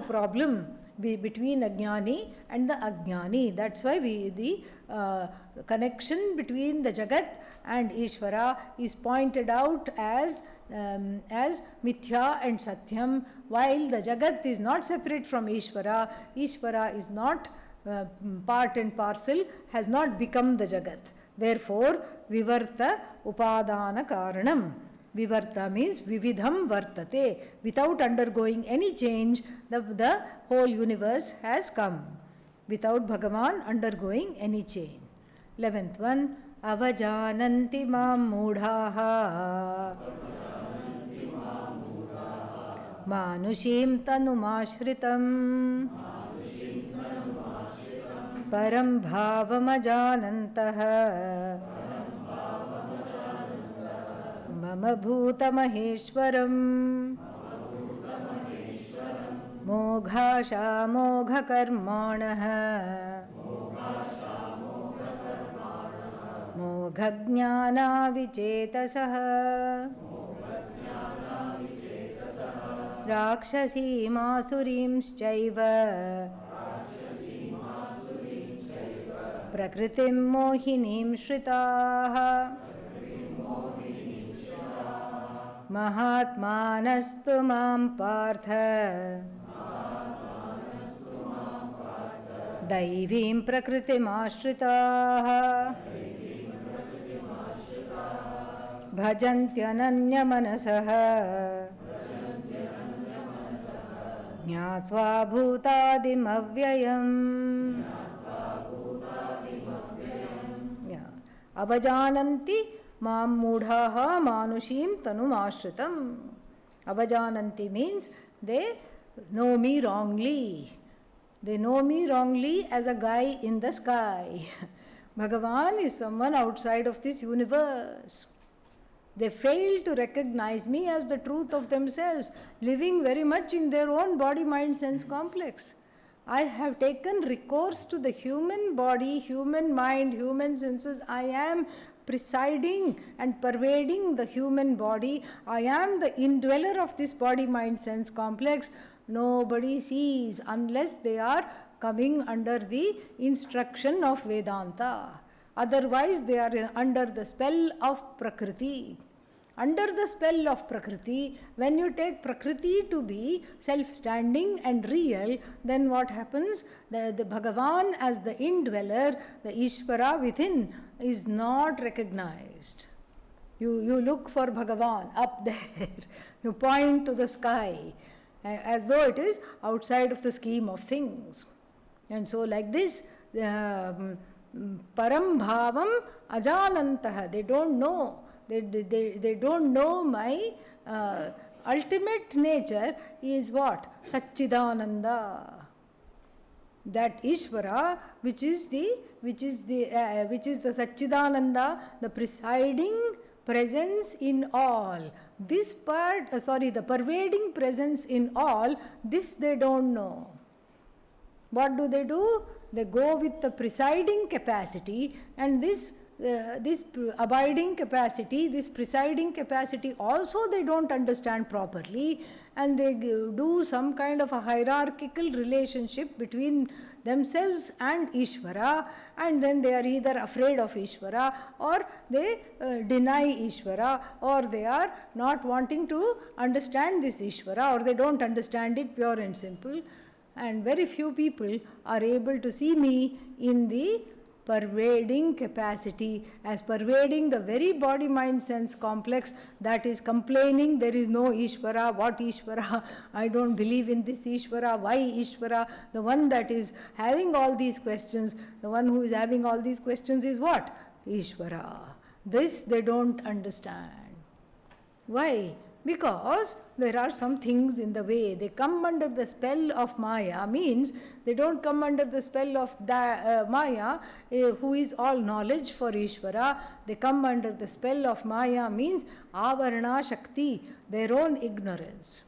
problem between Ajnani and the Ajnani. That's why the connection between the Jagat and Ishvara is pointed out as Mithya and Satyam, while the Jagat is not separate from Ishvara. Ishvara is not part and parcel, has not become the Jagat. Therefore, Vivarta Upadana Karanam. Vivarta means Vividham Vartate. Without undergoing any change, the whole universe has come. Without Bhagavan undergoing any change. 11th one, Avajananti mam mudhaha Manushim tanumashritam param bhavamajanantah mama bhuta maheshwaram moghasha mogha karmanah moghajnana vichetasah rakshasiim asuriimschaiva prakritim mohiniim shritaah mahatmanastu mam partha daivim prakritim ashritaah bhajantyananya manasah Jnatva bhutadim avyayam. Avajananti mam mudhaha manushim tanum ashritam. Avajananti means they know me wrongly. They know me wrongly as a guy in the sky. Bhagavan is someone outside of this universe. They fail to recognize me as the truth of themselves, living very much in their own body, mind, sense complex. I have taken recourse to the human body, human mind, human senses. I am presiding and pervading the human body. I am the indweller of this body, mind, sense complex. Nobody sees unless they are coming under the instruction of Vedanta. Otherwise, they are under the spell of Prakriti. Under the spell of Prakriti, when you take Prakriti to be self-standing and real, then what happens? The Bhagavan as the indweller, the Ishvara within, is not recognized. You look for Bhagavan up there. You point to the sky as though it is outside of the scheme of things. And so like this, param bhavam ajanantah, they don't know. They don't know my ultimate nature is what? Satchidananda. That Ishvara, which is the Satchidananda, the presiding presence in all. This part, the pervading presence in all, this they don't know. What do? They go with the presiding capacity, and this abiding capacity, this presiding capacity also they don't understand properly, and they do some kind of a hierarchical relationship between themselves and Ishvara, and then they are either afraid of Ishvara, or they deny Ishvara, or they are not wanting to understand this Ishvara, or they don't understand it pure and simple. And very few people are able to see me in the pervading capacity, as pervading the very body, mind, sense complex that is complaining there is no Ishvara. What Ishvara? I don't believe in this Ishvara. Why Ishvara? The one that is having all these questions, the one who is having all these questions is what? Ishvara. This they don't understand. Why? Because there are some things in the way. They come under the spell of Maya, means they don't come under the spell of Maya, who is all knowledge for Ishvara. They come under the spell of Maya, means Avarana Shakti, their own ignorance.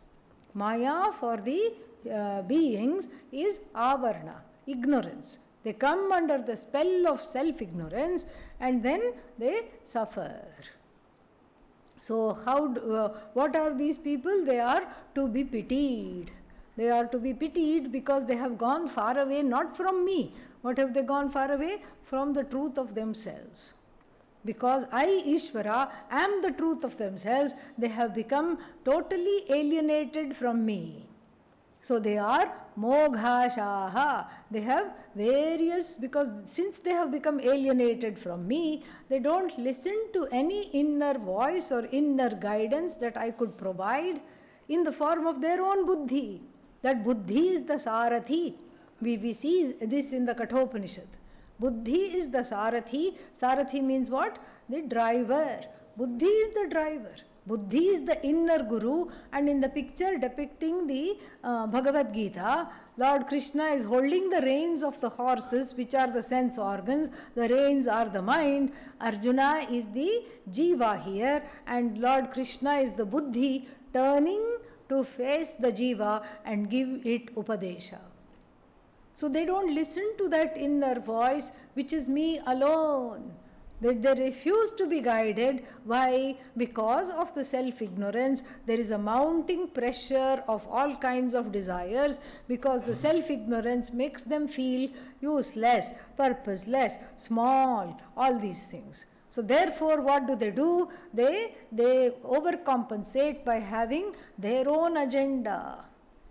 Maya for the beings is Avarana, ignorance. They come under the spell of self-ignorance, and then they suffer. So what are these people? They are to be pitied. They are to be pitied because they have gone far away, not from me. What have they gone far away? From the truth of themselves. Because I, Ishvara, am the truth of themselves, they have become totally alienated from me. So they are moghashaha. They have various, because since they have become alienated from me, they don't listen to any inner voice or inner guidance that I could provide in the form of their own buddhi. That buddhi is the sarathi. We see this in the Kathopanishad. Buddhi is the sarathi. Sarathi means what? The driver. Buddhi is the driver. Buddhi is the inner guru, and in the picture depicting the Bhagavad Gita, Lord Krishna is holding the reins of the horses, which are the sense organs. The reins are the mind. Arjuna is the jiva here, and Lord Krishna is the Buddhi, turning to face the jiva and give it upadesha. So they don't listen to that inner voice, which is me alone. They refuse to be guided. Why? Because of the self-ignorance. There is a mounting pressure of all kinds of desires, because the self-ignorance makes them feel useless, purposeless, small, all these things. So therefore, what do? They overcompensate by having their own agenda.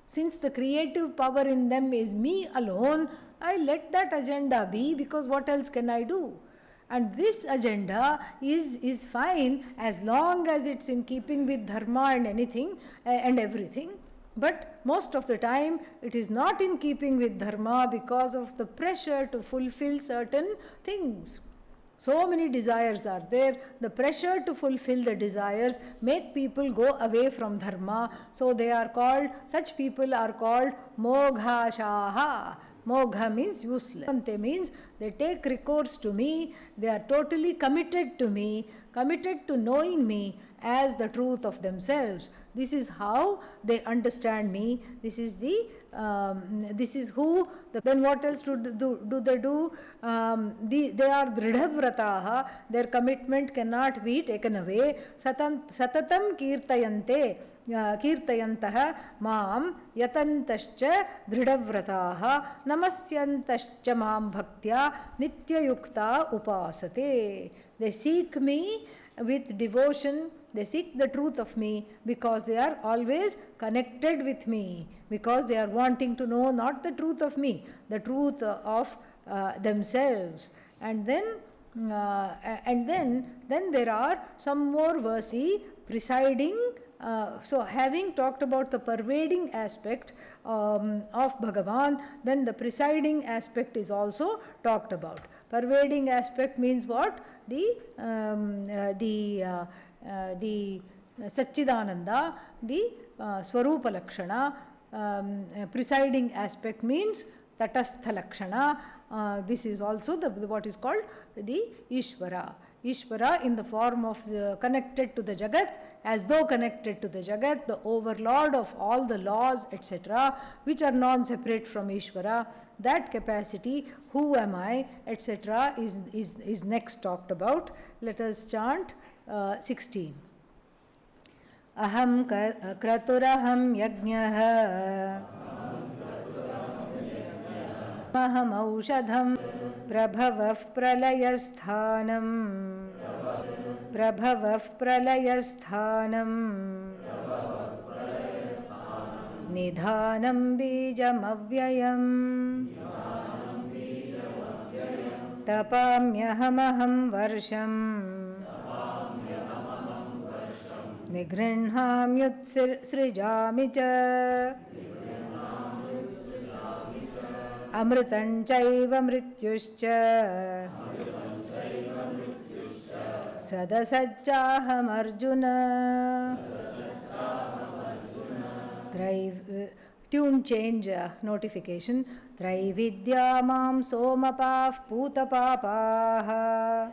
Since the creative power in them is me alone, I let that agenda be, because what else can I do? And this agenda is fine as long as it's in keeping with dharma and anything and everything. But most of the time it is not in keeping with dharma because of the pressure to fulfill certain things. So many desires are there. The pressure to fulfill the desires make people go away from dharma. So they are called, such people are called moghashaha. Mogha means useless. Ante means they take recourse to me. They are totally committed to me, committed to knowing me as the truth of themselves. This is how they understand me. This is who. Then what else do they do? They are dridhavrataha. Their commitment cannot be taken away. Satatam kirtayantaha maam yatantascha dridhavrataha namasyantascha maam bhaktya nityayukta upasate. They seek me with devotion. They seek the truth of me because they are always connected with me, because they are wanting to know not the truth of me, the truth of themselves. And then there are some more verses presiding. So having talked about the pervading aspect of Bhagavan, then the presiding aspect is also talked about. Pervading aspect means what? The Satchidananda, the Swarupa Lakshana. Presiding aspect means Tatastha Lakshana. This is also what is called the Ishvara. Ishvara in the form of connected to the Jagat, as though connected to the Jagat, the overlord of all the laws, etc., which are non-separate from Ishvara. That capacity, who am I, etc., is next talked about. Let us chant 16. Aham kraturaham yajñah aham aushadham prabhavav pralayasthanam nidhanam bijam avyayam tapamyahamaham varsham nigrinhamyutsrijami cha amritan chaiva mrityuscha sadasachaham arjuna. Tune change notification. Traividya mam somapah putapapah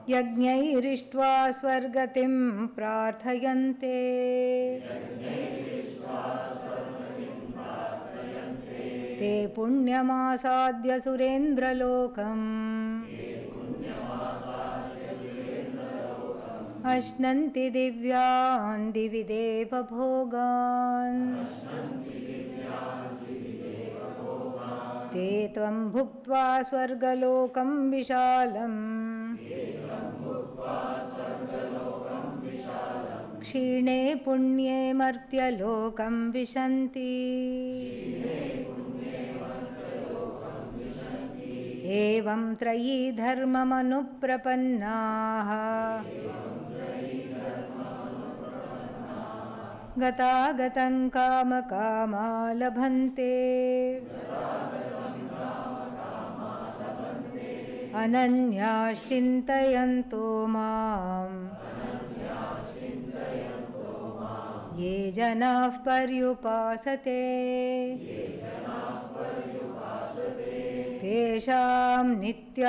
yajñairištva swargatim prarthayante te punyamasadya surendralokam ashnanti divyan divideva bhogan te tvam bhuktva swargalokam vishalam क्षीणे पुण्ये मर्त्यलोकं विशन्ति एवं त्रयी धर्ममनुप्रपन्नाः गतागतं कामकामा लभन्ते अनन्याश्चिन्तयन्तो माम् ये जनाः पर्युपासते तेषां नित्याभियुक्तानां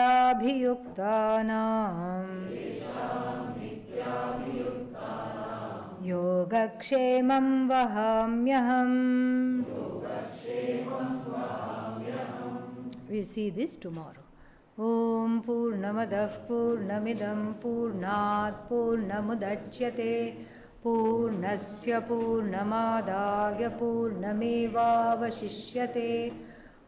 योगक्षेमं वहाम्यहम्. We see this tomorrow. Om Purnamadah Purnamidam Purnat Purnamudachyate Purnasya Purnamadaya Purnamevavashishyate.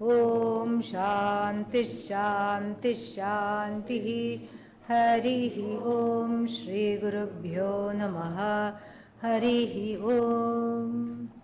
Om Shanti Shanti Shanti. Harihi Om Shri Gurubhyo Namaha. Harihi Om.